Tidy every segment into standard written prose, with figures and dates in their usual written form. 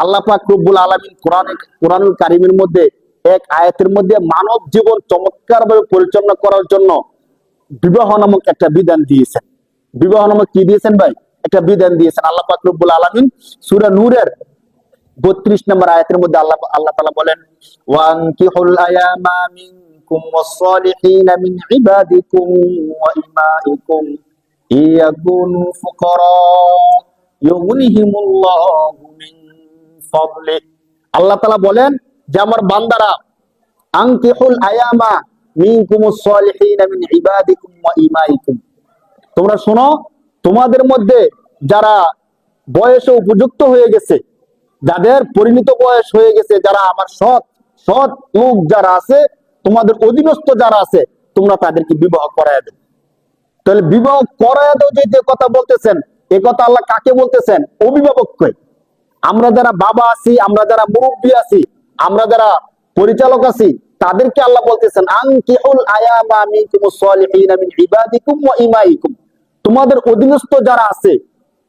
আল্লাহ পাক রব্বুল আলামিন কোরআনুল কারীমের মধ্যে এক আয়াতের মধ্যে মানব জীবন চমৎকার ভাবে পরিচালনা করার জন্য বিবাহ নামক একটা বিধান দিয়েছেন। বিবাহ নামক কি দিয়েছেন ভাই? একটা বিধান দিয়েছেন আল্লাহ পাক রব্বুল আলামিন সূরা নূরের 32 নম্বর আয়াতের মধ্যে আল্লাহ তাআলা বলেন, ওয়ানকিহুল আয়ামা মিনকুম ওয়াস-সালিহিনা মিন ইবাদিকুম ওয়া ইমাইকুম ইয়াকুনু ফুকারা ইউগনিহিমুল্লাহু মিন ফাদলি। আল্লাহ তাআলা বলেন যে আমার বান্দারা, আনকিহুল আয়ামা মিনকুম ওয়াস-সালিহিনা মিন ইবাদিকুম ওয়া ইমাইকুম, তোমরা শোনো, তোমাদের মধ্যে যারা বয়সে উপযুক্ত হয়ে গেছে, যাদের পরিণত বয়স হয়ে গেছে, যারা আমার সৎ সৎ লোক যারা আছে, তোমাদের অধীনস্থ যারা আছে, তোমরা তাদেরকে বিবাহ করায় দেবে। তাহলে বিবাহ করায় দাও যে কথা বলতেছেন, এ কথা আল্লাহ কাকে বলতেছেন? অভিভাবককে। আমরা যারা বাবা আছি, আমরা যারা মুরব্বী আছি, আমরা যারা পরিচালক আছি, তাদেরকে আল্লাহ বলতেছেন আনকিহুল আয়ামা মিনকুমুস সালিহিনা মিন ইবাদিকুম ওয়া ইমাইকুম, তোমাদের অধীনস্থ যারা আছে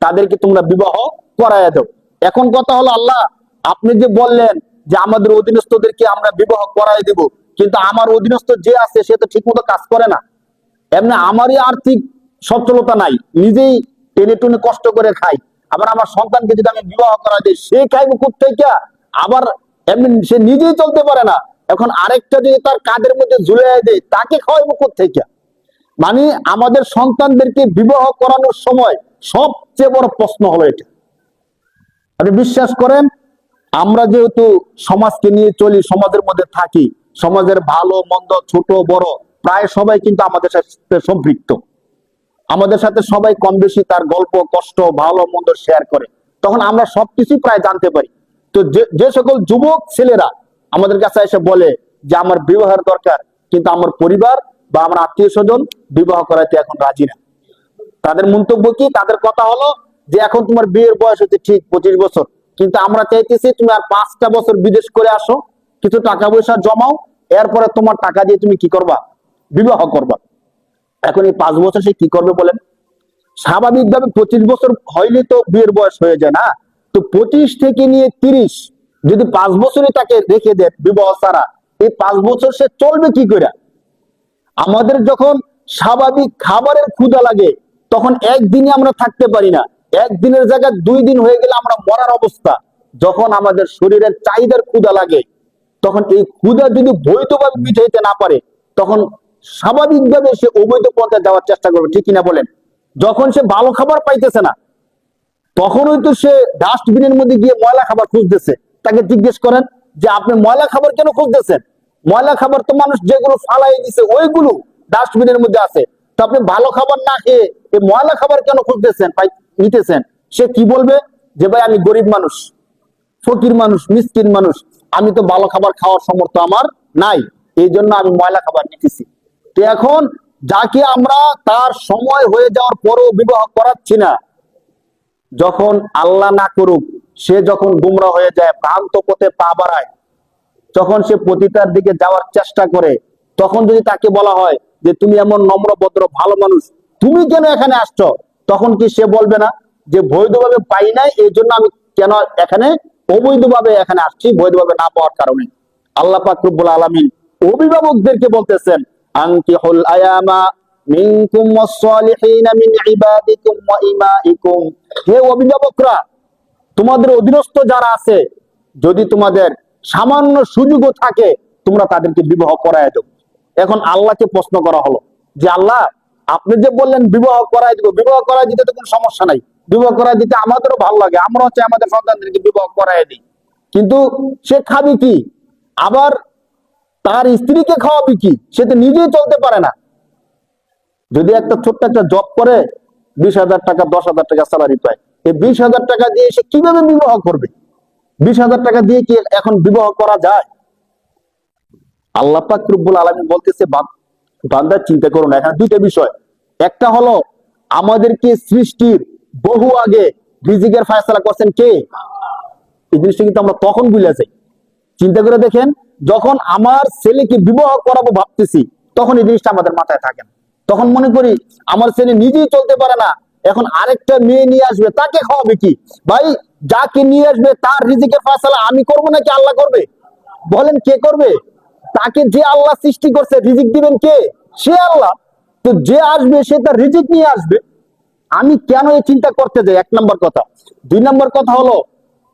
তাদেরকে তোমরা বিবাহ করায় দাও। এখন কথা হলো, আল্লাহ আপনি যে বললেন যে আমাদের অধীনস্থদেরকে আমরা বিবাহ করায় দিব, কিন্তু আমার অধীনস্থ যে আছে সে তো ঠিক মতো কাজ করে না, এমনি আমারই আর্থিক সচ্ছলতা নাই, নিজেই টেনে টুনে কষ্ট করে খাই, আবার আমার সন্তানকে যদি আমি বিবাহ করা দিই সে খাইব কোত্থেকে, আবার এমনি সে নিজেই চলতে পারে না, এখন আরেকটা যদি তার কাঁধের মধ্যে ঝুলিয়ে দেয় তাকে খাওয়াইবো কোত্থেকে? মানে আমাদের সন্তানদেরকে বিবাহ করানোর সময় সবচেয়ে বড় প্রশ্ন হলো এটা। আপনি বিশ্বাস করেন, আমরা যেহেতু সমাজকে নিয়ে চলি, সমাজের মধ্যে থাকি, সমাজের ভালো মন্দ ছোট বড় প্রায় সবাই কিন্তু আমাদের সাথে সম্পৃক্ত, আমাদের সাথে সবাই কম বেশি তার গল্প কষ্ট ভালো মন্দ শেয়ার করে, তখন আমরা সবকিছু প্রায় জানতে পারি। তো যে সকল যুবক ছেলেরা আমাদের কাছে এসে বলে যে আমার বিবাহের দরকার, কিন্তু আমার পরিবার বা আমার আত্মীয় স্বজন বিবাহ করাতে এখন রাজি না, তাদের মন্তব্য কি? তাদের কথা হলো যে এখন তোমার বিয়ের বয়স হচ্ছে ঠিক 25 বছর, কিন্তু আমরা চাইতেছি তুমি আর 5টা বছর বিদেশ করে আসো, কিছু টাকা পয়সা জমাও, এরপরে তোমার টাকা দিয়ে তুমি কি করবা? বিবাহ করবা। এখন এই 5 বছর সে কি করবে বলেন? স্বাভাবিকভাবে 25 বছর হইলে তো বিয়ের বয়স হয়ে যায় না, তো 25 থেকে নিয়ে 30 যদি 5 বছরই তাকে রেখে দেয় বিবাহ ছাড়া, এই 5 বছর সে চলবে কি করে? আমাদের যখন স্বাভাবিক খাবারের ক্ষুধা লাগে তখন একদিনে আমরা থাকতে পারি না, একদিনের জায়গায় 2 দিন হয়ে গেলে আমরা মরার অবস্থা। যখন আমাদের শরীরের চাহিদার ক্ষুধা লাগে, তখন এই ক্ষুধা যদি বৈধভাবে মিটাইতে না পারে, তখন স্বাভাবিকভাবে সে অবৈধ পথে যাওয়ার চেষ্টা করবে, ঠিক কিনা বলেন? যখন সে ভালো খাবার পাইতেছে না, তখনই তো সে ডাস্টবিনের মধ্যে গিয়ে ময়লা খাবার খুঁজতেছে। তাকে জিজ্ঞেস করেন যে আপনি ময়লা খাবার কেন খুঁজতেছেন? ময়লা খাবার তো মানুষ যেগুলো ফালাই দিছে ওইগুলো ডাস্টবিনের মধ্যে আছে, তো আপনি ভালো খাবার না খেয়ে এই ময়লা খাবার কেন খুঁজতেছেন, নিতেছেন? সে কি বলবে? যে ভাই আমি গরিব মানুষ, ফকির মানুষ, মিসকিন মানুষ, আমি তো ভালো খাবার খাওয়ার সামর্থ্য আমার নাই, এই জন্য আমি ময়লা খাবার নিতেছি। তো এখন যাকে আমরা তার সময় হয়ে যাওয়ার পরেও বিবাহ করাচ্ছি না, যখন আল্লাহ না করুক সে যখন গুমরা হয়ে যায়, ভ্রান্ত পথে পা বাড়ায়, যখন সে পতিতার দিকে যাওয়ার চেষ্টা করে, তখন যদি তাকে বলা হয় যে তুমি এমন নম্র ভদ্র ভালো মানুষ, তুমি কেন এখানে আসছো? তখন কি সে বলবে না যে বৈধভাবে পাই নাই, এই জন্য আমি কেন এখানে অবৈধভাবে এখানে আসছি, বৈধভাবে না পাওয়ার কারণে? আল্লাহ পাক রব্বুল আলামিন অভিভাবকদেরকে বলতেছেন আনকিহুল আয়ামা মিনকুম ওয়াস-সালিহিনা মিন ইবাদিকুম ওয়া ইমাইকুম, হে অভিভাবকরা, তোমাদের অধীনস্থ যারা আছে, যদি তোমাদের সামান্য সুযোগও থাকে তোমরা তাদেরকে বিবাহ করায় দাও। এখন আল্লাহকে প্রশ্ন করা হলো যে আল্লাহ আপনি যে বললেন বিবাহ করায় দিব, বিবাহ করায় দিতে তো কোনো সমস্যা নাই, বিবাহ করায় দিতে আমাদেরও ভালো লাগে, আমরা হচ্ছে আমাদের সন্তানদেরকে বিবাহ করায় দিই, কিন্তু সে খাবে কি, আবার তার স্ত্রীকে খাওয়াবে কি? সে তো নিজেই চলতে পারে না। যদি একটা ছোট্ট একটা জব করে 20,000 টাকা 10,000 টাকা স্যালারি পায়, এই 20,000 টাকা দিয়ে সে কিভাবে বিবাহ করবে? 20,000 টাকা দিয়ে কি এখন বিবাহ করা যায়? আল্লাহ পাক রব্বুল আলামিন বলতেছে বান্দা চিন্তা করো না, এখানে 2টা বিষয়। একটা হলো আমাদেরকে সৃষ্টির বহু আগে রিজিকের ফয়সালা করছেন কে? এই জিনিসটা কিন্তু আমরা তখন ভুলে যাই। চিন্তা করে দেখেন, যখন আমার ছেলেকে বিবাহ করাবো ভাবতেছি, তখন এই জিনিসটা আমাদের মাথায় থাকে না। তখন মনে করি আমার ছেলে নিজেই চলতে পারে না, এখন আরেকটা মেয়ে নিয়ে আসবে, তাকে খাওয়াবে কি? ভাই যাকে নিয়ে আসবে তার রিজিকের ফয়সালা আমি করব নাকি আল্লাহ করবে? বলেন কে করবে? তাকে যে আল্লাহ সৃষ্টি করছে রিজিক দিবেন কে? সে আল্লাহ। তো যে আসবে সে তার রিজিক নিয়ে আসবে। আমি কেন এই চিন্তা করতে যাই? এক নম্বর কথা। দুই নম্বর কথা হলো,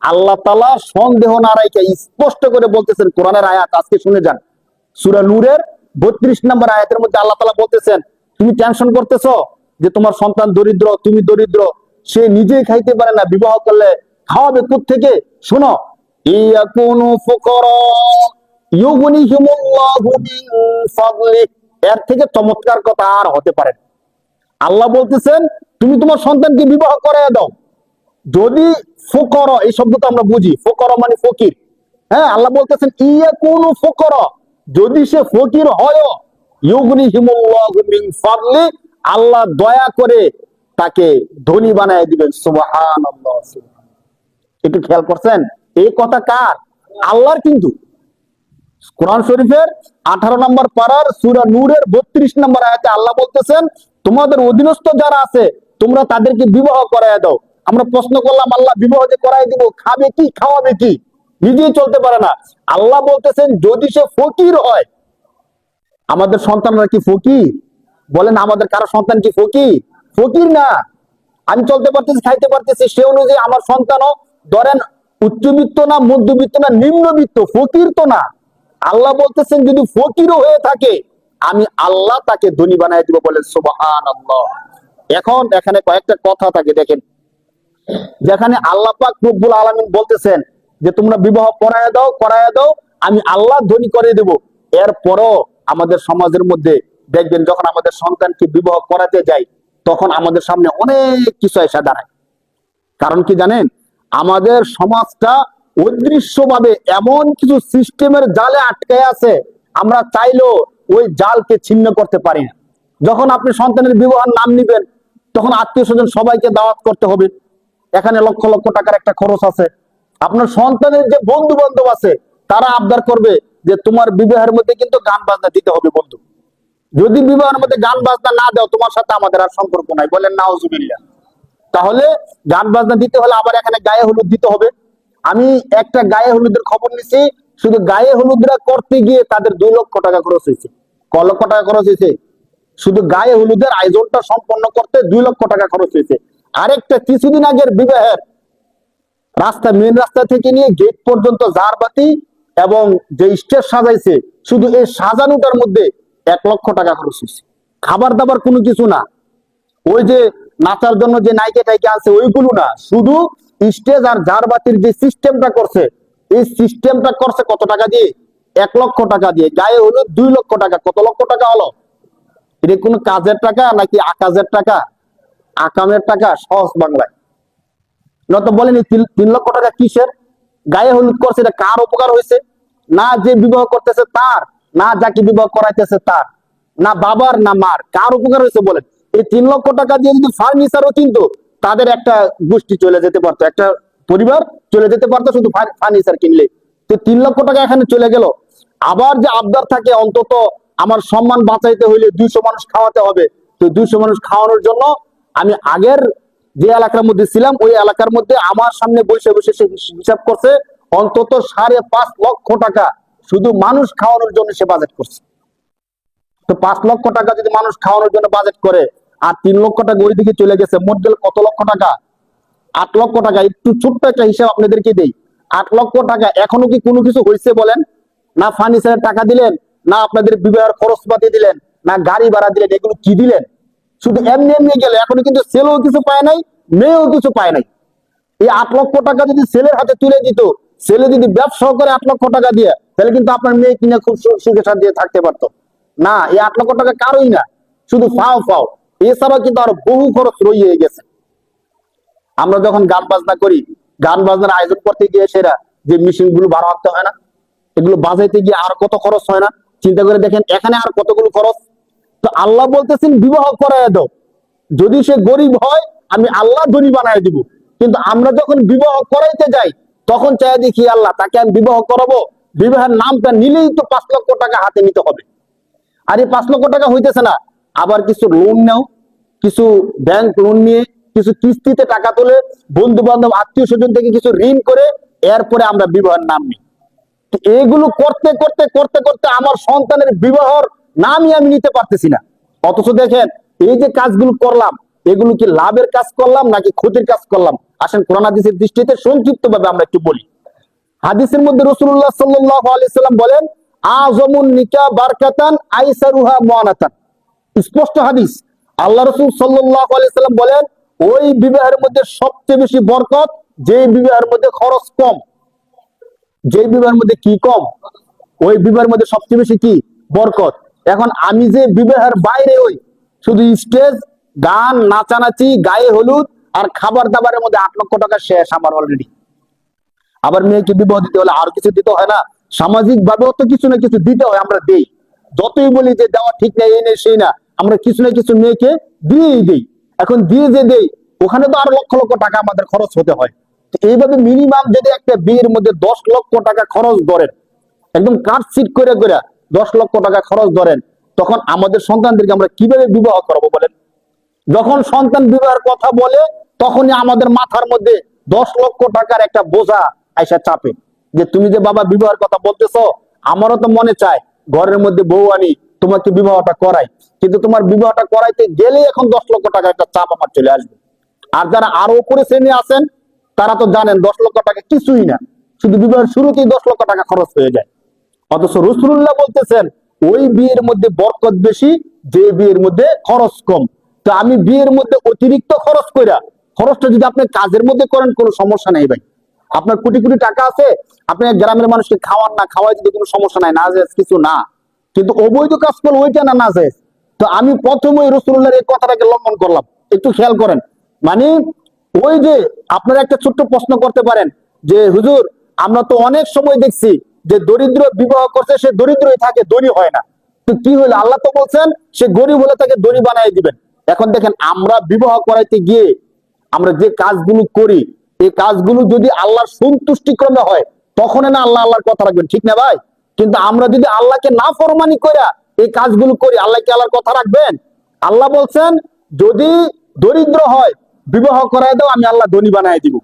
আল্লাহ তাআলা সন্দেহ না রাইখা স্পষ্ট করে বলতেছেন কোরআনের আয়াত, আজকে শুনে যান। সূরা নূরের 32 নম্বর আয়াতের মধ্যে আল্লাহ তাআলা বলতেছেন, তুমি টেনশন করতেছো যে তোমার সন্তান দরিদ্র, তুমি দরিদ্র, সে নিজেই খাইতে পারে না, বিবাহ করলে খাওয়াবে কোত্থেকে? শোনো, ইয়াকুনু ফুকারা ইউগনিহিমুল্লাহু মিন ফাদলি, এর থেকে চমৎকার কথা আর হতে পারে না। আল্লাহ বলতেছেন তুমি তোমার সন্তানকে বিবাহ করাইয়া দাও। যদি ফকর, এই শব্দটা আমরা বুঝি, ফকর মানে ফকির। হ্যাঁ, আল্লাহ বলতেছেন ইয়া কোন ফকর, যদি সে ফকির হয়, ইউগনিহিমুল্লাহু মিন ফাদলি, আল্লাহ দয়া করে তাকে ধনী বানায় দিবেন। সুবহানাল্লাহ। একটু খেয়াল করছেন এই কথা কার? আল্লাহর। কিন্তু কোরআন শরীফের 18 নম্বর পারার সূরা নূরের 32 নম্বর আয়াতে আল্লাহ বলতেছেন তোমাদের অধীনস্থ যারা আছে তোমরা তাদেরকে বিবাহ করায় দাও। আমরা প্রশ্ন করলাম, আল্লাহ বিবাহ যে করায় দিব, খাবে কি, খাওয়াবে কি? নিজেই চলতে পারে না। আল্লাহ বলতেছেন যদি সে ফকির হয়। আমাদের সন্তানরা কি ফকির? বলেন আমাদের কারো সন্তান কি ফকির? ফকির না। আমি চলতে পারতেছি, খাইতে পারতেছি, সে অনুযায়ী আমার সন্তানও ধরেন উচ্চবিত্ত না, মধ্যবিত্ত না, নিম্নবিত্ত, ফকির তো না। আল্লাহ বলতেছেন যদি ফকিরও হয়ে থাকে আমি আল্লাহ তাকে ধনী বানায় দিব। বলেন সুবহানাল্লাহ। এখন এখানে কয়েকটা কথা থাকে দেখেন, যেখানে আল্লাহ পাক রব্বুল আলামিন বলতেছেন যে তোমরা বিবাহ করায় দাও, আমি আল্লাহ ধনী করে দেব। এরপরও আমাদের সমাজের মধ্যে দেখবেন যখন আমাদের সন্তানকে বিবাহ করাতে যাই তখন আমাদের সামনে অনেক কিছু এসে দাঁড়ায়। কারণ কি জানেন, আমাদের সমাজটা অদৃশ্যভাবে এমন কিছু সিস্টেমের জালে আটকে আছে, আমরা চাইলেও ওই জালকে ছিন্ন করতে পারি না। যখন আপনি সন্তানের বিবাহের নাম নিবেন তখন আত্মীয় স্বজন সবাইকে দাওয়াত করতে হবে, এখানে লক্ষ লক্ষ টাকার একটা খরচ আছে। আপনার সন্তানের যে বন্ধু বান্ধব আছে তারা আবদার করবে যে তোমার বিবাহের মধ্যে কিন্তু গান বাজনা দিতে হবে বন্ধু, যদি বিবাহের মধ্যে গান বাজনা না দাও তোমার সাথে আমাদের আর সম্পর্ক নাই। বলেন নাউজুবিল্লাহ। তাহলে গান বাজনা দিতে হলে আবার এখানে গায়ে হলুদ দিতে হবে। আমি একটা গায়ে হলুদের খবর নিছি, শুধু গায়ে হলুদরা করতে গিয়ে তাদের 2 লক্ষ টাকা খরচ হয়েছে। ক লক্ষ টাকা খরচ হয়েছে? শুধু গায়ে হলুদের আয়োজনটা সম্পন্ন করতে 2 লক্ষ টাকা খরচ হয়েছে। আরেকটা কিছুদিন আগের বিবাহের রাস্তা, মেন রাস্তা থেকে নিয়ে গেট পর্যন্ত ঝাড়বাতি এবং যে স্টেজ সাজাইছে, শুধু এই সাজানোটার মধ্যে 1 লক্ষ টাকা খরচ হয়েছে। খাবার দাবার কোনো কিছু না, ওই যে নাচার জন্য যে নাইকে টাইকে আছে ওইগুলো না, শুধু স্টেজ আর ঝাড়বাতির যে সিস্টেমটা করছে, এই সিস্টেমটা করছে কত টাকা দিয়ে? 1 লক্ষ টাকা দিয়ে। গায়ে হলো 2 লক্ষ টাকা। কত লক্ষ টাকা হলো? এটা কোনো কাজের টাকা নাকি আকাজের টাকা, আকামের টাকা? সহজ বাংলায় নত বলেন 3 লক্ষ টাকা কিসের? গায়ে হলুদ করছে, এটা কার উপকার হয়েছে? না যে বিবাহ করতেছে তার, না যাকে বিবাহ করাইতেছে তার, না বাবার না মার, কার উপকার হয়েছে বলেন? এই 3 লক্ষ টাকা দিয়ে যদি ফার্নিচারও কিনতো তাদের একটা গোষ্ঠী চলে যেতে পারতো, একটা পরিবার চলে যেতে পারতো শুধু ফার্নিচার কিনলে। তো 3 লক্ষ টাকা এখানে চলে গেল। আবার যে আবদার থাকে অন্তত আমার সম্মান বাঁচাইতে হইলে 200 মানুষ খাওয়াতে হবে, তো 200 মানুষ খাওয়ানোর জন্য আমি আগের যে এলাকার মধ্যে ছিলাম ওই এলাকার মধ্যে আমার সামনে বসে বসে সে হিসাব করছে অন্তত 5.5 লক্ষ টাকা শুধু মানুষ খাওয়ানোর জন্য সে বাজেট করছে। তো 5 লক্ষ টাকা যদি মানুষ খাওয়ানোর জন্য বাজেট করে আর 3 লক্ষ টাকা ওই দিকে চলে গেছে, মোট গেল কত লক্ষ টাকা? 8 লক্ষ টাকা। একটু ছোট্ট একটা হিসাব আপনাদেরকে দেই, 8 লক্ষ টাকা। এখনো কি কোনো কিছু হয়েছে বলেন? না ফার্নিচারের টাকা দিলেন, না আপনাদের বিবাহের খরচপাতি দিলেন, না গাড়ি ভাড়া দিলেন, এগুলো কি দিলেন? শুধু এমনি এমনি গেল। এখনো কিন্তু ছেলেও কিছু পায় নাই, মেয়েও কিছু পায় নাই। এই 8 লক্ষ টাকা যদি ছেলের হাতে তুলে দিত, ছেলে যদি ব্যবসা করে 8 লক্ষ টাকা দিয়ে, তাহলে কিন্তু আপনার মেয়ে কিনে খুব সুখে শান্তিতে থাকতে পারতো। না, এই 8 লক্ষ টাকা কারোই না, শুধু ফাও ফাও। এছাড়াও কিন্তু আরো বহু খরচ রয়ে গেছে। আমরা যখন গান বাজনা করি, গান বাজনার আয়োজন করতে গিয়ে সেরা যে মেশিন গুলো ভাড়া আনতে হয় না, এগুলো বাজাইতে গিয়ে আর কত খরচ হয় না? চিন্তা করে দেখেন এখানে আর কতগুলো খরচ। তো আল্লাহ বলতেছেন বিবাহ করায় দাও, যদি সে গরিব হয় আমি আল্লাহ ধনী বানায় দিব। কিন্তু আমরা যখন বিবাহ করাইতে যাই তখন চাই দেখি আল্লাহ তাকে আমি বিবাহ করাবো, বিবাহের নামটা নিলেই তো 5 লক্ষ টাকা হাতে নিতে হবে। আর এই 5 লক্ষ টাকা হইতেছে না, আবার কিছু লোন নাও, কিছু ব্যাংক লোন নিয়ে কিছু কিস্তিতে টাকা তুলে, বন্ধু বান্ধব আত্মীয় স্বজন থেকে কিছু ঋণ করে এরপরে আমরা বিবাহের নাম নিই। এগুলো করতে করতে করতে করতে আমার সন্তানের বিবাহর নামই আমি নিতে পারতেছি না। অথচ দেখেন, এই যে কাজগুলো করলাম, এগুলো কি লাভের কাজ করলাম নাকি ক্ষতির কাজ করলাম? আসেন কোরআন হাদিসের দৃষ্টিতে সংক্ষিপ্ত ভাবে আমরা একটু বলি। হাদিসের মধ্যে রাসূলুল্লাহ সাল্লাল্লাহু আলাইহি সাল্লাম বলেন, আযমুন নিকাহ বারকাতান আইসারুহা মুআনাতান। স্পষ্ট হাদিস। আল্লাহ রাসূল সাল্লাল্লাহু আলাইহি সাল্লাম বলেন, ওই বিবাহের মধ্যে সবচেয়ে বেশি বরকত যে বিবাহের মধ্যে খরচ কম। যে বিবাহের মধ্যে কি কম? ওই বিবাহের মধ্যে সবচেয়ে বেশি কি বরকত। এখন আমি যে বিবাহের বাইরে ওই শুধু স্টেজ, গান, নাচানাচি, গায়ে হলুদ আর খাবার দাবারের মধ্যে 8 লক্ষ টাকা শেষ আমার অলরেডি। আবার মেয়েকে বিবাহ দিতে হলে আর কিছু দিতে হয় না? সামাজিক ভাবেও তো কিছু না কিছু দিতে হয়, আমরা দেই। যতই বলি যে দেওয়া ঠিক নেই, এই নেই সেই না, আমরা কিছু না কিছু মেয়েকে দিয়েই দেই। এখন দিয়ে যে দেই, ওখানে তো আরো লক্ষ লক্ষ টাকা আমাদের খরচ হতে হয়। এইভাবে মিনিমাম যদি একটা বিয়ের মধ্যে 10 লক্ষ টাকা খরচ ধরেন, একদম কাট সিট করে করে 10 লক্ষ টাকা খরচ ধরেন, তখন আমাদের সন্তানদেরকে আমরা কিভাবে বিবাহ করাবো বলেন? যখন সন্তান বিবাহের কথা বলে, তখনই আমাদের মাথার মধ্যে 10 লক্ষ টাকার একটা বোঝা আইসা চাপে, যে তুমি যে বাবা বিবাহের কথা বলতেছো, আমারও তো মনে চায় ঘরের মধ্যে বউ আনি, তোমাকে বিবাহটা করাই, কিন্তু তোমার বিবাহটা করাইতে গেলে এখন 10 লক্ষ টাকা একটা চাপ আমার চলে আসবে। আর যারা আরো উপরে শ্রেণী আছেন, তারা তো জানেন 10 লক্ষ টাকা কিছুই না, শুধু বিবাহের শুরুতেই 10 লক্ষ টাকা খরচ হয়ে যায়। অথচ রাসূলুল্লাহ বলতেছেন, ওই বিয়ের মধ্যে বরকত বেশি যে বিয়ের মধ্যে খরচ কম। তো আমি বিয়ের মধ্যে অতিরিক্ত খরচ কইরা, খরচটা যদি আপনি কাজের মধ্যে করেন, কোনো সমস্যা নেই ভাই। আপনার কোটি কোটি টাকা আছে, আপনি গ্রামের মানুষকে খাওয়ান না, খাওয়াই যদি কোনো সমস্যা নাই, না যায় কিছু না। কিন্তু অবৈধ কাজ করলে ওইটা না, না যায়। তো আমি প্রথমেই রাসূলুল্লাহর এই কথাটাকে লঙ্ঘন করলাম। একটু খেয়াল করেন। মানে ওই যে আপনারা একটা ছোট্ট প্রশ্ন করতে পারেন যে হুজুর, আমরা তো অনেক সময় দেখছি যে দরিদ্র বিবাহ করছে, সে দরিদ্রই থাকে, ধনী হয় না। তো কি হলো? আল্লাহ তো বলছেন সে গরিব হলে তাকে ধনী বানিয়ে দিবেন। এখন দেখেন, আমরা বিবাহ করাইতে গিয়ে আমরা যে কাজগুলো করি, এই কাজগুলো যদি আল্লাহর সন্তুষ্টিক্রমে হয়, তখন না আল্লাহ আল্লাহর কথা রাখবেন, ঠিক না ভাই? কিন্তু আমরা যদি আল্লাহকে না ফরমানি করে এই কাজগুলো করি, আল্লাহ কি আল্লাহর কথা রাখবেন? আল্লাহ বলছেন, যদি দরিদ্র হয় বিবাহ করাই দাও, আমি আল্লাহ ধনী বানাই দিব।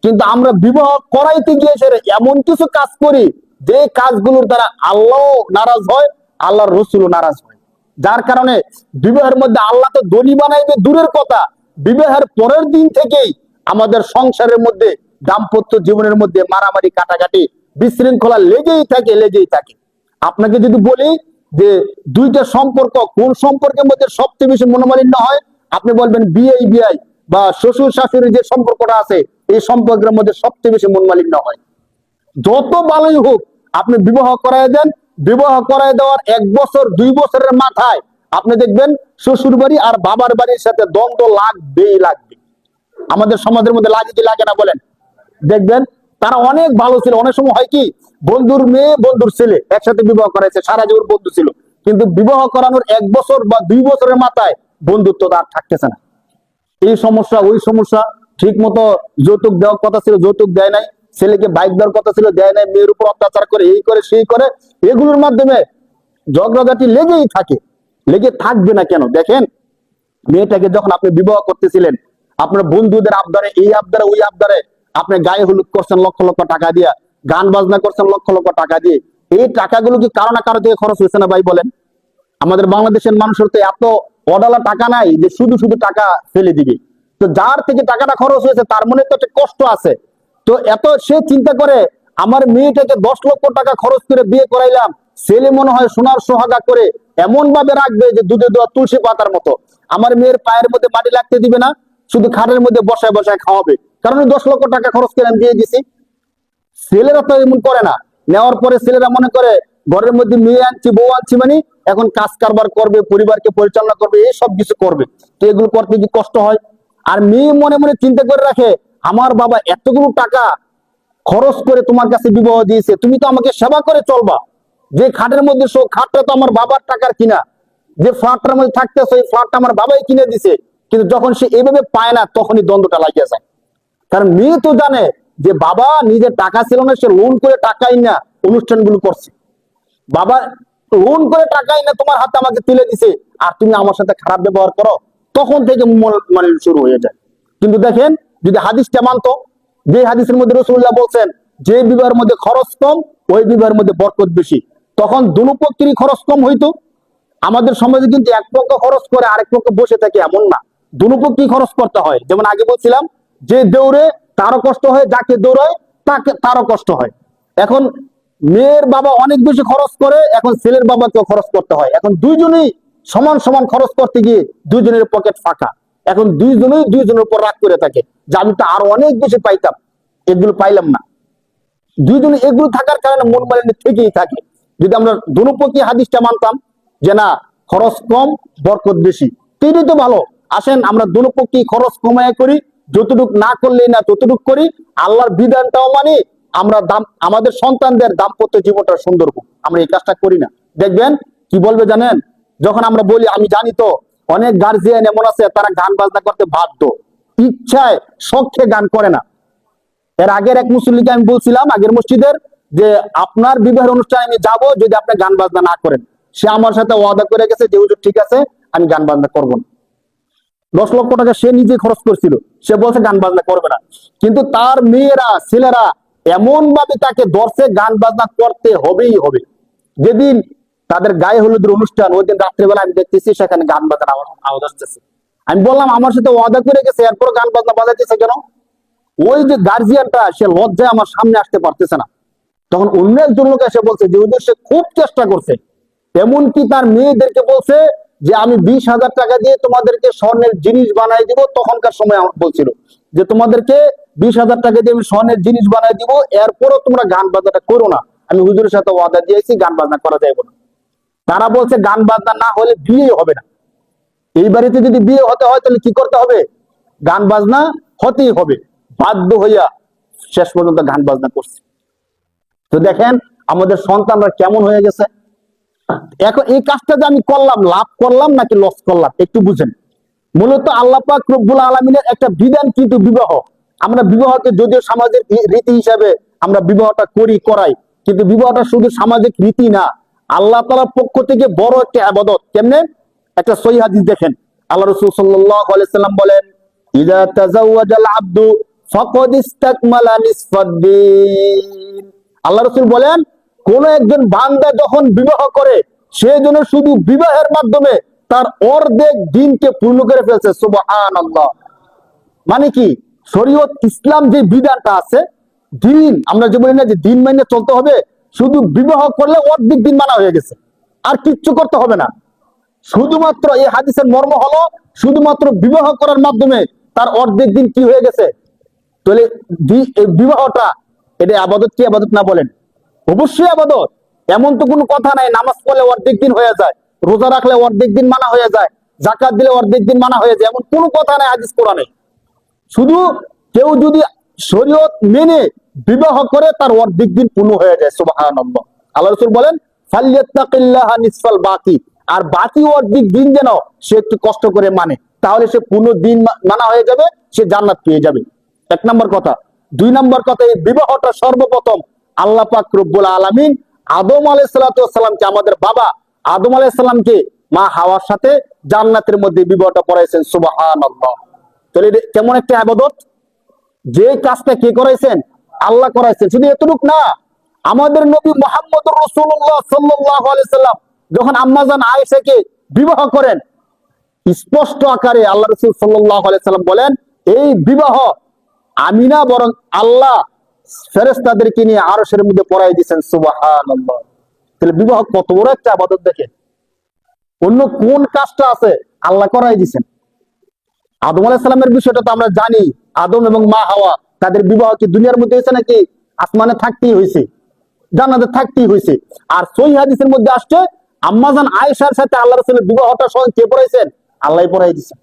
কিন্তু আমরা বিবাহ করাইতে গিয়ে সেরে এমন কিছু কাজ করি যে কাজগুলোর দ্বারা আল্লাহ নারাজ হয়, আল্লাহর রাসূলও নারাজ হয়। যার কারণে বিবাহের মধ্যে আল্লাহ তো ধনী বানাইবে দূরের কথা, বিবাহের পরের দিন থেকেই আমাদের সংসারের মধ্যে, দাম্পত্য জীবনের মধ্যে মারামারি, কাটাকাটি, বিশৃঙ্খলা লেগেই থাকে, লেগেই থাকে। আপনাকে যদি বলি যে দুইটা সম্পর্ক, কোন সম্পর্কের মধ্যে সবচেয়ে বেশি মনোমালিন্য হয়, আপনি বলবেন বিয়ে বিআই বা শ্বশুর শাশুড়ির যে সম্পর্কটা আছে, এই সম্পর্কের মধ্যে সবচেয়ে বেশি মনোমালিন্য হয়। যত ভালোই হোক, আপনি বিবাহ করায় দেন, বিবাহ করায় দেওয়ার 1 বছর 2 বছরের মাথায় আপনি দেখবেন শ্বশুর বাড়ি আর বাবার বাড়ির সাথে দ্বন্দ্ব লাগবেই লাগবে। আমাদের সমাজের মধ্যে লাগে কি লাগে না বলেন? দেখবেন তারা অনেক ভালো ছিল। অনেক সময় হয় কি, বন্ধুর মেয়ে বন্ধুর ছেলে একসাথে বিবাহ করাইছে, সারা জীবন বন্ধু ছিল, কিন্তু বিবাহ করানোর 1 বছর বা 2 বছরের মাথায় বন্ধুত্ব আর থাকতেছে না। এই সমস্যা, ওই সমস্যা, ঠিক মতো যৌতুক দেওয়ার কথা ছিল, যৌতুক দেয় নাই, ছেলেকে বাইক দেওয়ার কথা ছিল, দেয় নাই, মেয়ের উপর অত্যাচার করে, এই করে সেই করে, এগুলোর মাধ্যমে ঝগড়াঝাটি লেগেই থাকে। লেগে থাকবে না কেন? দেখেন, মেয়েটাকে যখন আপনি বিবাহ করতেছিলেন, আপনার বন্ধুদের আবদারে, এই আবদারে, ওই আবদারে আপনি গায়ে হলুদ করছেন লক্ষ লক্ষ টাকা দিয়া, গান বাজনা করছেন লক্ষ লক্ষ টাকা দিয়ে। এই টাকাগুলো কি কারো না কারো থেকে খরচ হয়েছে না ভাই বলেন? আমাদের বাংলাদেশের মানুষের তো এত অডালা টাকা নাই যে শুধু শুধু টাকা ফেলে দিবে। তো যার থেকে টাকাটা খরচ হয়েছে, তার মনে তো একটা কষ্ট আছে। তো এত সে চিন্তা করে, আমার মেয়েটাকে 10 লক্ষ টাকা খরচ করে বিয়ে করাইলাম, ছেলে মনে হয় সোনার সোহাগা করে এমন ভাবে রাখবে যে দুধে দেওয়া তুলসী পাতার মতো। আমার মেয়ের পায়ের মধ্যে মাটি লাগতে দিবে না, শুধু খাটের মধ্যে বসায় বসায় খাওয়াবে, কারণ 10 লক্ষ টাকা খরচ করে আমি দিয়ে দিছি। ছেলেরা তো এমন করে না। নেওয়ার পরে ছেলেরা মনে করে ঘরের মধ্যে মেয়ে আনছি, বউ আনছি, মানে এখন কাজ কারবার করবে, পরিবারকে পরিচালনা করবে, এই সব কিছু করবে। তো এগুলো করতে কি কষ্ট হয়? আর মেয়ে মনে মনে চিন্তা করে রাখে, আমার বাবা এতগুলো টাকা খরচ করে তোমার কাছে বিবাহ দিয়েছে, তুমি তো আমাকে সেবা করে চলবা। যে খাটের মধ্যে শো, খাটটা তো আমার বাবার টাকার কিনা। যে ফ্ল্যাটটার মধ্যে থাকতেছে, ওই ফ্ল্যাটটা আমার বাবাই কিনে দিছে। কিন্তু যখন সে এভাবে পায় না, তখনই দ্বন্দ্বটা লাগিয়ে যায়। কারণ মেয়ে তো জানে যে বাবা নিজের টাকা ছিল না, সে লোন করে টাকাই না অনুষ্ঠানগুলো করছে। বাবা লোন করে টাকাই না তোমার হাতে আমাকে তুলে দিছে, আর তুমি আমার সাথে খারাপ ব্যবহার করো, তখন থেকে মানে শুরু হয়ে যায়। কিন্তু দেখেন যদি হাদিসটা মানতো, যে হাদিসের মধ্যে রাসূলুল্লাহ বলছেন যে বিবাহের মধ্যে খরচ কম ওই বিবাহের মধ্যে বরকত বেশি, তখন দুনো পক্ষেরই খরচ কম হইতো। আমাদের সমাজে কিন্তু এক পক্ষ খরচ করে আরেক পক্ষ বসে থাকে এমন না, দুনো পক্ষই খরচ করতে হয়। যেমন আগে বলছিলাম যে দৌড়ে তারও কষ্ট হয়, যাকে দৌড়ায় তারও কষ্ট হয়। এখন মেয়ের বাবা অনেক বেশি খরচ করে, এখন ছেলের বাবাকেও খরচ করতে হয়। এখন দুইজনেই সমান সমান খরচ করতে গিয়ে দুইজনের পকেট ফাঁকা। এখন দুইজনেই দুইজনের উপর রাগ করে থাকে যে আমি তো আরো অনেক বেশি পাইতাম, এগুলো পাইলাম না। দুইজনে এগুলো থাকার কারণে মন মালিন্য থেকেই থাকে। যদি আমরা দুপক্ষী হাদিসটা মানতাম যে না খরচ কম বরকত বেশি, সেটাই তো ভালো। আসেন আমরা দুপক্ষী খরচ কমায় করি, যতটুক না করলেই না ততটুক করি, আল্লাহর বিধানটাও মানি, আমরা আমাদের সন্তানদের দাম্পত্য জীবনটা সুন্দর হোক, আমরা এই কাজটা করি না। দেখবেন কি বলবে জানেন, যখন আমরা বলি, আমি জানি তো অনেক গার্জিয়ান এমন আছে তারা গান বাজনা করতে বাধ্য, ইচ্ছায় শখে গান করে না। এর আগের এক মুসল্লিকে আমি বলছিলাম আগের মসজিদের যে আপনার বিবাহের অনুষ্ঠানে আমি যাব যদি আপনি গান বাজনা না করেন। সে আমার সাথে ওয়াদা করে গেছে যে হুজুর ঠিক আছে আমি গান বাজনা করব না। 10 লক্ষ টাকা সে নিজে খরচ করছিল, সে বলছে গান বাজনা করবে না। কিন্তু তার মেয়েরা ছেলেরা এমন ভাবে তাকে ধরছে গান বাজনা করতে হবেই হবে। যেদিন তাদের গায়ে হলুদের অনুষ্ঠান ওই দিন রাত্রেবেলা আমি দেখতেছি সেখানে গান বাজনা আওয়াজ আসতেছে। আমি বললাম আমার সাথে ওয়াদা করে গেছে এরপর গান বাজনা বাজাইতেছে কেন? ওই যে গার্জিয়ানটা সে লজ্জায় আমার সামনে আসতে পারতেছে না। তখন অন্য একজন লোক এসে বলছে যে ওদের সে খুব চেষ্টা করছে, এমনকি তার মেয়েদেরকে বলছে যে আমি 20,000 টাকা দিয়ে তোমাদেরকে স্বর্ণের জিনিস বানাই দিব। তখনকার সময় বলছিল যে তোমাদেরকে 20,000 টাকা দিয়ে আমি স্বর্ণের জিনিস বানাই দিব, এরপরও তোমরা গান বাজনাটা করো না। আমি হুজুরের সাথে ওয়াদা দিয়েছি গান বাজনা করা যাইব না। তারা বলছে গান বাজনা না হলে বিয়ে হবে না। এই বাড়িতে যদি বিয়ে হতে হয় তাহলে কি করতে হবে? গান বাজনা হতেই হবে। বাধ্য হইয়া শেষ পর্যন্ত গান বাজনা করছে। তো দেখেন আমাদের সন্তানরা কেমন হয়ে গেছে। এখন এই কাজটা যে আমি করলাম, লাভ করলাম নাকি লস করলাম একটু বুঝেন। মূলত আল্লাহ পাক রব্বুল আলামিনের একটা বিধান কিন্তু বিবাহ। আমরা বিবাহকে যদিও সামাজিক রীতি হিসাবে আমরা বিবাহটা করাই, কিন্তু বিবাহটা শুধু সামাজিক রীতি না, আল্লাহ তাআলার পক্ষ থেকে বড় একটা ইবাদত। কেমনে? একটা সহিহ হাদিস দেখেন, আল্লাহ রাসূল সাল্লাল্লাহু আলাইহি সাল্লাম বলেন, ইযা তাযাওয়াজাল আবদু ফাকাদ ইসতাকমালা নিসফাদ-দ্বীন। আল্লাহ রাসূল বলেন কোন একজন বান্দা যখন বিবাহ করে সে যেন শুধু বিবাহের মাধ্যমে তার অর্ধেক দিনকে পূর্ণ করে ফেলছে। সুবহানাল্লাহ। মানে কি, শরীয়ত ইসলাম যে বিধানটা আছে, দিন আমরা যে বলি না যে দিন মেনে চলতে হবে, শুধু বিবাহ করলে অর্ধেক দিন মানা হয়ে গেছে, আর কিচ্ছু করতে হবে না। শুধুমাত্র এই হাদিসের মর্ম হলো শুধুমাত্র বিবাহ করার মাধ্যমে তার অর্ধেক দিন কি হয়ে গেছে। তাহলে এই বিবাহটা এটা আবাদত কি আবাদত না বলেন? অবশ্যই আবাদত। এমন তো কোনো কথা নাই নামাজ পড়লে অর্ধেক দিন হয়ে যায়, রোজা রাখলে অর্ধেক দিন মানা হয়ে যায়, যাকাত দিলে অর্ধেক দিন মানা হয়ে যায়, এমন কোনো কথা নাই হাদিস কোরআনে। শুধু কেউ যদি শরীয়ত মেনে বিবাহ করে তার অর্ধেক দিন পূর্ণ হয়ে যায়। সুবহানাল্লাহ। আল্লাহ রাসূল বলেন ফালিয়াত্তাকিল্লাহা নিসফাল বাকি, আর বাকি অর্ধেক দিন যেন সে একটু কষ্ট করে মানে, তাহলে সে পূর্ণ দিন মানা হয়ে যাবে, সে জান্নাত পেয়ে যাবে। এক নম্বর কথা। 2 নম্বর কথা, এই বিবাহটা সর্বপ্রথম আল্লাহ পাক রব্বুল আলামিন আদম আলাইহিস সালাতু ওয়াস সালামকে, আমাদের বাবা আদম আলাইহিস সালামকে মা হাওয়ার সাথে জান্নাতের মধ্যে বিবাহটা পড়াইছেন। সুবহানাল্লাহ। তাহলে কেমন একটা ইবাদত, যে কাজটা কে করাইছেন? আল্লাহ করাইছেন। শুধু এতটুক না, আমাদের নবী মুহাম্মদুর রাসূলুল্লাহ সাল্লাল্লাহু আলাইহি সাল্লাম যখন আম্মাজান আয়েশাকে বিবাহ করেন, স্পষ্ট আকারে আল্লাহ রাসূল সাল্লাল্লাহু আলাইহি সাল্লাম বলেন এই বিবাহ আমি না বরং আল্লাহ ফেরেশতাদেরকে নিয়ে আরশের মধ্যে পড়াই দিয়েছেন। সুবহানাল্লাহ। তাহলে বিবাহ কত বড় একটা ইবাদত দেখেন। অন্য কোন কাজটা আছে আল্লাহ করাই দিয়েছেন। আদম আলাইহিস সালামের বিষয়টা তো আমরা জানি, আদম এবং মা হাওয়া তাদের বিবাহ কি দুনিয়ার মধ্যে হয়েছে নাকি আসমানে থাকতেই হয়েছে, জান্নাতে থাকতেই হয়েছে। আর সহিহ হাদিসের মধ্যে আসছে আম্মাজান আয়েশার সাথে আল্লাহ রাসূলের বিবাহটা স্বয়ং কে পড়াইছেন? আল্লাহই পড়াই দিয়েছেন।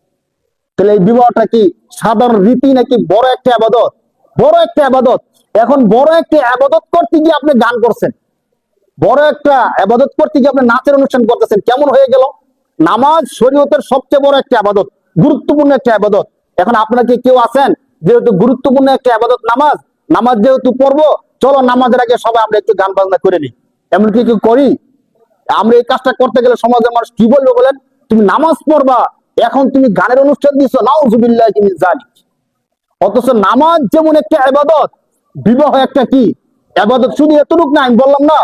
তাহলে এই বিবাহটা কি সাধারণ রীতি নাকি বড় একটা ইবাদত? বড় একটা ইবাদত। এখন বড় একটা ইবাদত করতে গিয়ে আপনি গান করছেন, বড় একটা ইবাদত করতে গিয়ে আপনি নাচের অনুষ্ঠান করতেছেন, কেমন হয়ে গেল? নামাজ শরীয়তের সবচেয়ে বড় একটা ইবাদত, গুরুত্বপূর্ণ একটা ইবাদত। এখন আপনাকে কেউ আছেন যেহেতু গুরুত্বপূর্ণ একটা ইবাদত নামাজ, নামাজ যেহেতু পড়বো চলো নামাজের আগে সবাই আমরা একটু গান বাজনা করে নিই, এমনকি কেউ করি? আমরা এই কাজটা করতে গেলে সমাজের মানুষ কি বলবে বলেন? তুমি নামাজ পড়বা, এখন তুমি গানের অনুষ্ঠান দিছো, নাউজুবিল্লাহি মিন যালিক। অথচ নামাজ যেমন একটা ইবাদত, বিবাহ একটা কি ইবাদত। শুধু এতটুকু না, আমি বললাম না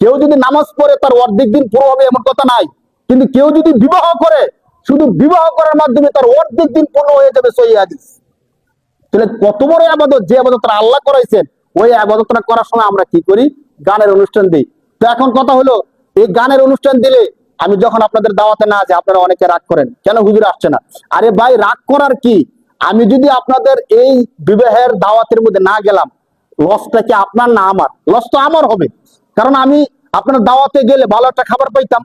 কেউ যদি নামাজ পড়ে তার অর্ধেক দিন পুরো হবে এমন কথা নাই, কিন্তু কেউ যদি বিবাহ করে শুধু বিবাহ করার মাধ্যমে তার অর্ধেক দিন পূর্ণ হয়ে যাবে, সহিহ হাদিস। তাহলে কত বড় ইবাদত, যে ইবাদতটা আল্লাহ করাইছেন, ওই ইবাদতটা করার সময় আমরা কি করি? গানের অনুষ্ঠান দিই। তো এখন কথা হলো, এই গানের অনুষ্ঠান দিলে আমি যখন আপনাদের দাওয়াতে না যাই, আপনারা অনেকে রাগ করেন, কেন হুজুর আসছে না? আরে ভাই, রাগ করার কি? আমি যদি আপনাদের এই বিবাহের দাওয়াতের মধ্যে না গেলাম, লসটা কি আপনার না আমার? লস তো আমার হবে, কারণ আমি আপনার দাওয়াতে গেলে ভালো একটা খাবার পাইতাম।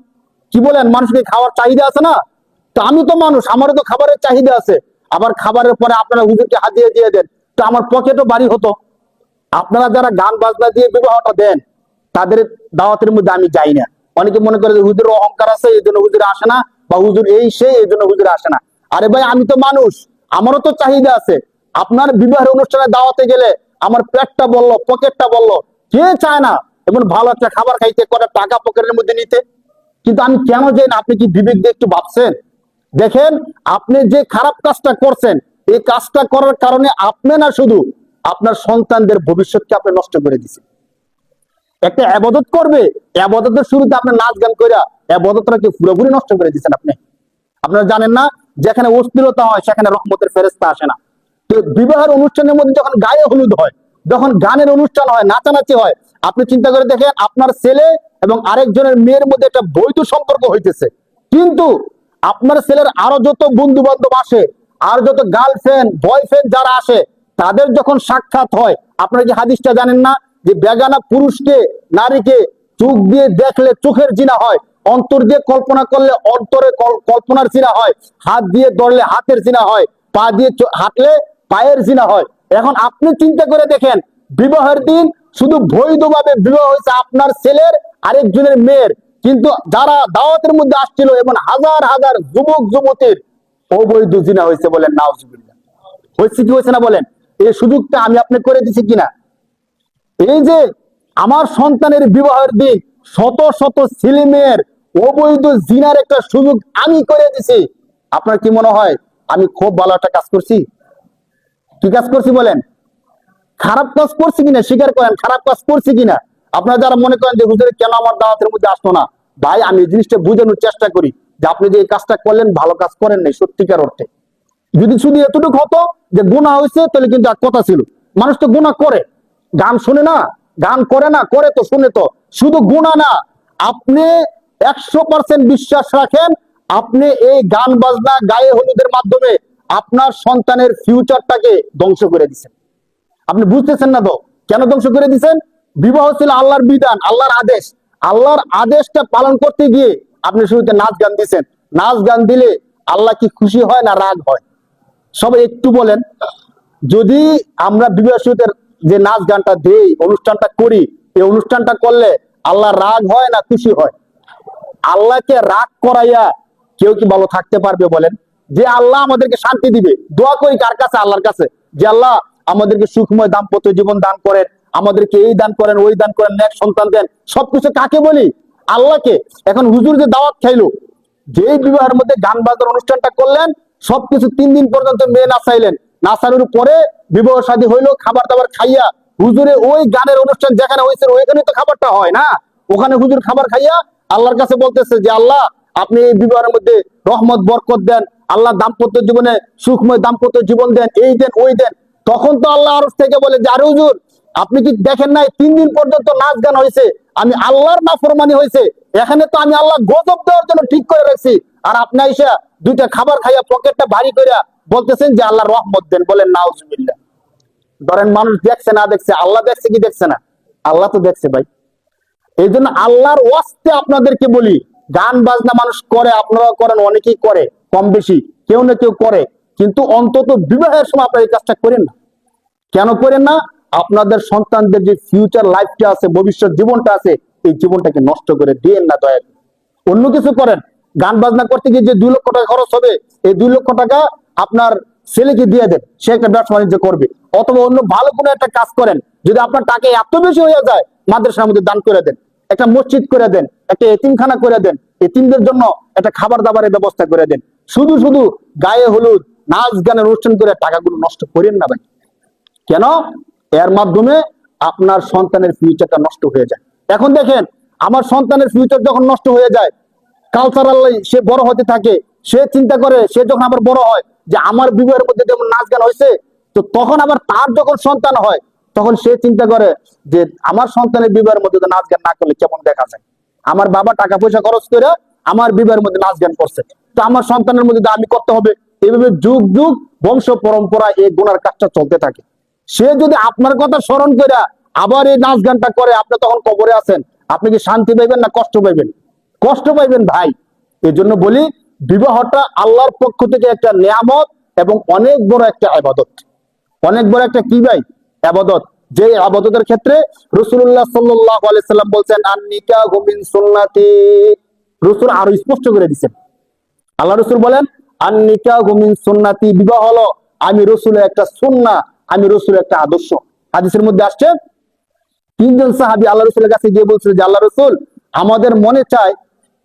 কি বলেন? মানুষকে খাওয়ার চাহিদা আছে না? তো আমি তো মানুষ, আমারও তো খাবারের চাহিদা আছে। আবার খাবারের পরে আপনারা হুজুরকে হাদিয়া দিয়ে দেন, তো আমার পকেটও ভারী হতো। আপনারা যারা গান বাজনা দিয়ে বিবাহটা দেন, তাদের দাওয়াতের মধ্যে আমি যাই না। অনেকে মনে করে যে হুজুর অহংকার আছে এই জন্য হুজুর আসে না, বা হুজুর এই সেই এই জন্য হুজুর আসে না। আরে ভাই, আমি তো মানুষ, আমারও তো চাহিদা আছে। আপনার বিবাহের অনুষ্ঠানে দাওয়াতে গেলে আমার পেটটা বললো, পকেটটা বললো, কে চায় না এমন ভালো একটা খাবার খাইতে, করে টাকা পকেটের মধ্যে নিতে? কিন্তু আমি কেন যাই না? আপনি কি বিবেক দিয়ে একটু ভাবছেন? দেখেন, আপনি যে খারাপ কাজটা করছেন, এই কাজটা করার কারণে আপনি না, শুধু আপনার সন্তানদের ভবিষ্যৎকে আপনি নষ্ট করে দিচ্ছেন। একটা আবাদত করবে, আবাদতের শুরুতে আপনি নাচ গান করে আবাদতটাকে পুরোপুরি নষ্ট করে দিচ্ছেন আপনি। আপনারা জানেন না, যেখানে অস্থিরতা হয় সেখানে রহমতের ফেরেশতা আসে না। তো বিবাহের অনুষ্ঠানের মধ্যে যখন গায়ে হলুদ হয়, যখন গানের অনুষ্ঠান হয়, নাচানাচি হয়, আপনি চিন্তা করে দেখেন, আপনার ছেলে এবং আরেকজনের মেয়ের মধ্যে একটা বৈধ সম্পর্ক হইতেছে, কিন্তু আপনার ছেলের আরো যত বন্ধু বান্ধব আসে, আর যত গার্লফ্রেন্ড বয়ফ্রেন্ড যারা আসে, তাদের যখন সাক্ষাৎ হয়, আপনারা কি হাদিসটা জানেন না যে বেগানা পুরুষকে, নারীকে চোখ দিয়ে দেখলে চোখের জিনা হয়, অন্তর দিয়ে কল্পনা করলে অন্তরে কল্পনার জিনা হয়, হাত দিয়ে ধরলে হাতের জিনা হয়, পা দিয়ে হাঁটলে পায়ের জিনা হয়। এখন আপনি চিন্তা করে দেখেন, বিবাহের দিন শুধু বৈধভাবে বিবাহ হয়েছে আপনার ছেলের আরেকজনের মেয়ের, কিন্তু যারা দাওয়াতের মধ্যে আসছিল এবং হাজার হাজার যুবক যুবতীর অবৈধ জিনা হয়েছে। বলেন নাউজুবিল্লাহ। হয়েছে কি হয়েছে না বলেন? এই সুযোগটা আমি আপনি করে দিছি কিনা? এই যে আমার সন্তানের বিবাহের দিন শত শত ছেলে মেয়ের অবৈধ জিনার একটা সুযোগ আমি করে দিছি। আপনার কি মনে হয় আমি খুব ভালো একটা কাজ করছি? কি কাজ করছি বলেন? খারাপ কাজ করছি কিনা স্বীকার করেন, খারাপ কাজ করছি কিনা। আপনারা যারা মনে করেন যে হুজুর কেন আমার দাওয়াতের মধ্যে আসলো না, ভাই আমি এই জিনিসটা বোঝানোর চেষ্টা করি যে আপনি যে এই কাজটা করলেন ভালো কাজ করেন নাই সত্যিকার অর্থে। যদি শুধু এতটুকু হতো যে গুনাহ হয়েছে, তাহলে কিন্তু এক কথা ছিল। মানুষ তো গুনাহ করে, গান শুনে না, গান করে না, করে তো শুনে তো। শুধু গুনাহ না, আপনি 100% বিশ্বাস রাখেন, আপনি এই গান বাজনা গায়ে হলুদের মাধ্যমে আপনার সন্তানের ফিউচারটাকে ধ্বংস করে দিচ্ছেন। আপনি বুঝতেছেন না তো কেন ধ্বংস করে দিচ্ছেন? বিবাহ ছিল আল্লাহর বিধান, আল্লাহর আদেশ। আল্লাহর আদেশটা পালন করতে গিয়ে আপনি শুরুতে নাচ গান দিচ্ছেন। নাচ গান দিলে আল্লাহ কি খুশি হয় না রাগ হয়? সবাই একটু বলেন। যদি আমরা বিবাহ শুরুতে যে নাচ গানটা দেই, অনুষ্ঠানটা করি, এই অনুষ্ঠানটা করলে আল্লাহ রাগ হয় না খুশি হয়? আল্লাহকে রাগ করাইয়া কেউ কি ভালো থাকতে পারবে বলেন? যে আল্লাহ আমাদেরকে শান্তি দিবে, দোয়া করি কার কাছে? আল্লাহর কাছে, যে আল্লাহ আমাদেরকে সুখময় দাম্পত্য জীবন দান করেন, আমাদেরকে এই দান করেন, ওই দান করেন, নেক সন্তান দেন। সবকিছু কাকে বলি? আল্লাহকে। এখন হুজুর যে দাওয়াত খাইলো, যে বিবাহের মধ্যে গান বাজার অনুষ্ঠানটা করলেন, সবকিছু 3 দিন পর্যন্ত মেয়ে নাচাইলেন, নাচানোর পরে বিবাহ শাদী হইলো, খাবার দাবার খাইয়া হুজুরে ওই গানের অনুষ্ঠান যেখানে হয়েছে ওইখানে তো খাবারটা হয় না, ওখানে হুজুর খাবার খাইয়া আল্লাহর কাছে বলতেছে যে আল্লাহ আপনি এই বিবাহের মধ্যে রহমত বরকত দেন, আল্লাহ দাম্পত্য জীবনে সুখময় দাম্পত্য জীবন দেন, এই দেন ওই দেন। তখন তো আল্লাহ আরশ থেকে বলে যে আরে হুজুর আপনি কি দেখেন নাই 3 দিন পর্যন্ত নাচ গান হয়েছে, আমি আল্লাহর নাফরমানি হয়েছে, এখানে তো আমি আল্লাহ গজব দেওয়ার জন্য ঠিক করে রাখছি, আর আপনি আইসা 2টা খাবার খাইয়া পকেটটা ভারী কইরা বলতেছেন যে আল্লাহ রহমত দেন। বলেন নাউজুবিল্লাহ। ধরেন মানুষ দেখছে না দেখছে, আল্লাহ দেখছে কি দেখছে না? আল্লাহ তো দেখছে ভাই। এই জন্য আল্লাহর ওয়াস্তে আপনাদেরকে বলি, গান বাজনা মানুষ করে, আপনারা করেন, অনেকেই করে কম বেশি, কেউ না কেউ করে, কিন্তু অন্তত বিবাহের সময় আপনারা এই কাজটা করেন না। কেন করেন না? আপনাদের সন্তানদের যে ফিউচার লাইফটা আছে, ভবিষ্যৎ জীবনটা আছে, এই জীবনটাকে নষ্ট করে দিয়েন না দয়া করে। অন্য কিছু করেন, গান বাজনা করতে গিয়ে যে 2 লক্ষ টাকা খরচ হবে, এই 2 লক্ষ টাকা আপনার ছেলেকে দিয়ে দেন, সে একটা ব্যবসা বাণিজ্য করবে। অথবা অন্য ভালো কোনো একটা কাজ করেন, যদি আপনার টাকা এত বেশি হয়ে যায় মাদ্রাসার মধ্যে দান করে দেন, একটা মসজিদ করে দেন, একটা এতিমখানা করে দেন, এতিমদের জন্য একটা খাবার দাবারের ব্যবস্থা করে দেন। শুধু শুধু গায়ে হলুদ নাচ গানের অনুষ্ঠান করে টাকাগুলো নষ্ট করেন না ভাই। কেন? এর মাধ্যমে আপনার সন্তানের ফিউচারটা নষ্ট হয়ে যায়। এখন দেখেন, আমার সন্তানের ফিউচার যখন নষ্ট হয়ে যায়, কালচারাল সে বড় হতে থাকে, সে চিন্তা করে, সে যখন আবার বড় হয় যে আমার বিবাহের মধ্যে যেমন নাচ গান হয়েছে, তো তখন আবার তার যখন সন্তান হয়, তখন সে চিন্তা করে যে আমার সন্তানের বিবাহের মধ্যে তো নাচ গান না করলে কেমন দেখা যায়, আমার বাবা টাকা পয়সা খরচ করে আমার বিবাহের মধ্যে নাচ গান করছে, তো আমার সন্তানের মধ্যে আমি করতে হবে। এইভাবে যুগ যুগ বংশ পরম্পরা এই গুনার কাজটা চলতে থাকে। সে যদি আপনার কথা স্মরণ করে আবার এই নাচ গানটা করে, আপনি তখন কবরে আছেন, আপনি কি শান্তি পাইবেন না কষ্ট পাইবেন? কষ্ট পাইবেন ভাই। এই জন্য বলি, বিবাহটা আল্লাহর পক্ষ থেকে একটা নিয়ামত এবং অনেক বড় একটা ইবাদত। অনেক বড় একটা কি ভাই? ইবাদত। যে ইবাদতের ক্ষেত্রে রাসূলুল্লাহ সাল্লাল্লাহু আলাইহি সাল্লাম বলছেন, আন নিকাহু মিন সুন্নতি। রাসূল আরো স্পষ্ট করে দিয়েছেন। আল্লাহ রাসূল বলেন, আন নিকাহু মিন সুন্নতি, বিবাহ হলো আমি রাসূলের একটা সুন্নাহ, আমি রাসূলের একটা আদর্শ। হাদিসের মধ্যে আসছে, তিনজন সাহাবী আল্লাহ রাসূলের কাছে গিয়ে বলছিল যে আল্লাহ রাসূল, আমাদের মনে চায়,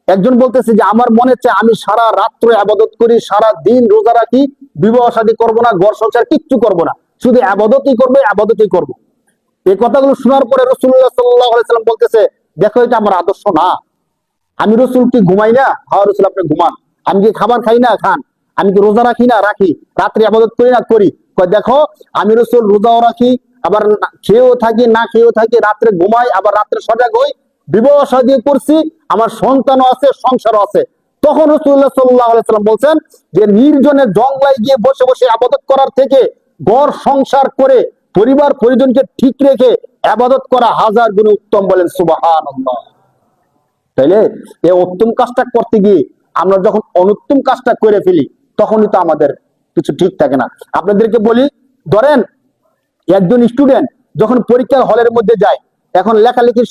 একজন বলতেছে যে আমার মনে চায় আমি সারা রাত্র ইবাদত করি, সারা দিন রোজা রাখি, বিবাহ শাদী করব না, ঘর সংসার কিচ্ছু করব না, শুধু ইবাদতই করব, ইবাদতই করব। এই কথাগুলো শোনার পরে রাসূলুল্লাহ সাল্লাল্লাহু আলাইহি সাল্লাম বলতেছে, দেখো এটা আমার আদর্শ না। আমি রাসূল কি ঘুমাই না? হ্যাঁ রাসূল আপনি ঘুমান। আমি কি খাবার খাই না? খান। আমি কি রোজা রাখি না? রাখি। রাত্রে ইবাদত করি না? করি। কয় দেখো, আমি রাসূল রোজাও রাখি, আবার খেয়েও থাকি, না খেয়েও থাকি, রাত্রে ঘুমাই, আবার রাত্রে সজাগ হই, বিবাহ শাদী করছি, আমার সন্তানও আছে, সংসারও আছে। তখন রাসূলুল্লাহ সাল্লাল্লাহু আলাইহি সাল্লাম বলছেন যে নির্জনে জঙ্গলায় গিয়ে বসে বসে ইবাদত করার থেকে ঘর সংসার করে পরিবার পরিজনকে ঠিক রেখে ইবাদত করা হাজার গুণ উত্তম। বলেন সুবহানাল্লাহ। তাইলে এই উত্তম কাজটা করতে গিয়ে আমরা যখন অনুত্তম কাজটা করে ফেলি, তখনই তো আমাদের কিছু ঠিক থাকে না। আপনাদেরকে বলি, ধরেন একজন স্টুডেন্ট যখন পরীক্ষার হলের মধ্যে যায়, এখন লেখালেখি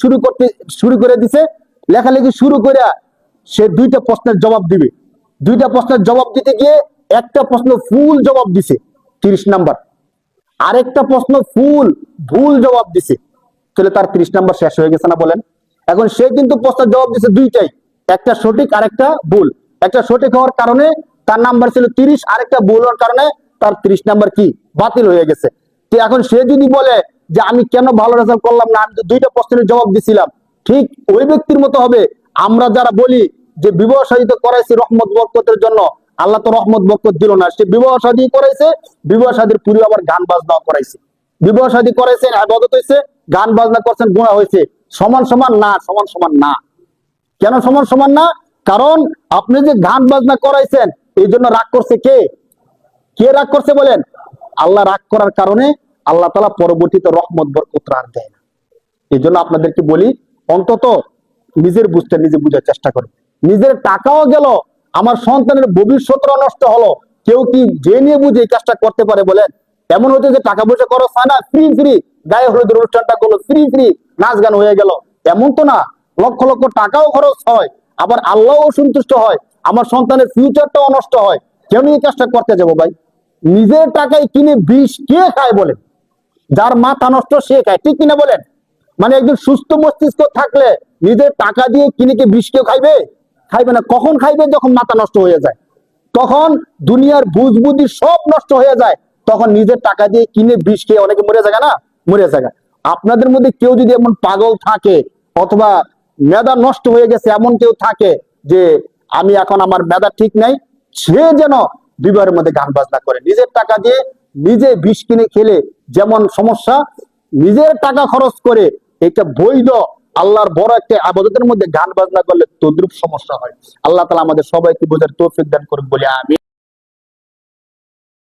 শুরু করে দিছে, লেখালেখি শুরু করে সে দুইটা প্রশ্নের জবাব দিবে। দুইটা প্রশ্নের জবাব দিতে গিয়ে একটা প্রশ্ন ফুল জবাব দিছে, 30 নাম্বার, আরেকটা প্রশ্ন ফুল ভুল জবাব দিছে, তাহলে তার 30 নাম্বার শেষ হয়ে গেছে না? বলেন। এখন সে কিন্তু প্রশ্নের জবাব দিছে দুইটাই, একটা সঠিক আর একটা ভুল। একটা সঠিক হওয়ার কারণে তার নাম্বার ছিল 30, আরেকটা ভুল হওয়ার কারণে তার 30 নাম্বার কি বাতিল হয়ে গেছে। তো এখন সে যদি বলে যে আমি কেন ভালো রেজাল্ট করলাম না, আমি তো দুইটা প্রশ্নের জবাব দিছিলাম, ঠিক ওই ব্যক্তির মতো হবে আমরা যারা বলি যে বিবাহ শাদী করাইছি রহমত বরকতের জন্য, আল্লাহ তো রহমত বরকত দিল না। সে বিবাহ শাদী করাইছে, বিবাহ শাদীর পূর্বে আবার গান বাজনা করাইছে। বিবাহ শাদী করাইছেন, ইবাদত হইছে, গান বাজনা করছেন, গুনাহ হয়েছে। সমান সমান না? সমান সমান না। কেন সমান সমান না? কারণ আপনি যে গান বাজনা করাইছেন, এই জন্য রাগ করছে কে? কে রাগ করছে বলেন? আল্লাহ রাগ করার কারণে আল্লাহ তাআলা পরবর্তীতে রহমত বরকত আর দেয় না। এই জন্য আপনাদেরকে বলি, অন্তত নিজের বুঝতে নিজে বুঝার চেষ্টা করেন। নিজের টাকাও গেল, আমার সন্তানের ভবিষ্যৎ নষ্ট হলো, কেউ কি যে নিয়ে বুঝে এই কাজটা করতে পারে বলেন? এমন হচ্ছে যে টাকা পয়সা খরচ হয় না, ফ্রি ফ্রি গায়ে হলুদের অনুষ্ঠানটা করলো, ফ্রি ফ্রি নাচ গান হয়ে গেল, এমন তো না। লক্ষ লক্ষ টাকাও খরচ হয়, আবার আল্লাহও সন্তুষ্ট হয়, আমার সন্তানের ফিউচারটাও নষ্ট হয়। কেন এই কাজটা করতে যাবো ভাই? নিজের টাকায় কিনে বিষ কে খায় বলেন? যার মাথা নষ্ট সে খায়, ঠিক কিনা বলেন? মানে একজন সুস্থ মস্তিষ্ক থাকলে নিজের টাকা দিয়ে কিনে কি বিষ কেউ খাইবে? খাইবে না। কখন খাইবে? যখন মাথা নষ্ট হয়ে যায়, তখন দুনিয়ার বুঝ বুদ্ধি সব নষ্ট হয়ে যায়, তখন নিজের টাকা দিয়ে কিনে বিষ খেয়ে অনেকে মরে যায় না? মরে যায়। আপনাদের মধ্যে কেউ যদি এমন পাগল থাকে, অথবা মেধা নষ্ট হয়ে গেছে এমন কেউ থাকে যে আমি এখন আমার মেধা ঠিক নাই, সে যেন বিবাহের মধ্যে গান বাজনা করে, নিজের টাকা দিয়ে নিজে বিষ কিনে খেলে যেমন সমস্যা, নিজের টাকা খরচ করে এটা বৈধ আল্লাহর বড় একটা ইবাদতের মধ্যে গান বাজনা করলে তদ্রুপ সমস্যা হয়। আল্লাহ তাআলা আমাদের সবাইকে বোঝার তৌফিক দান করুন বলে আমি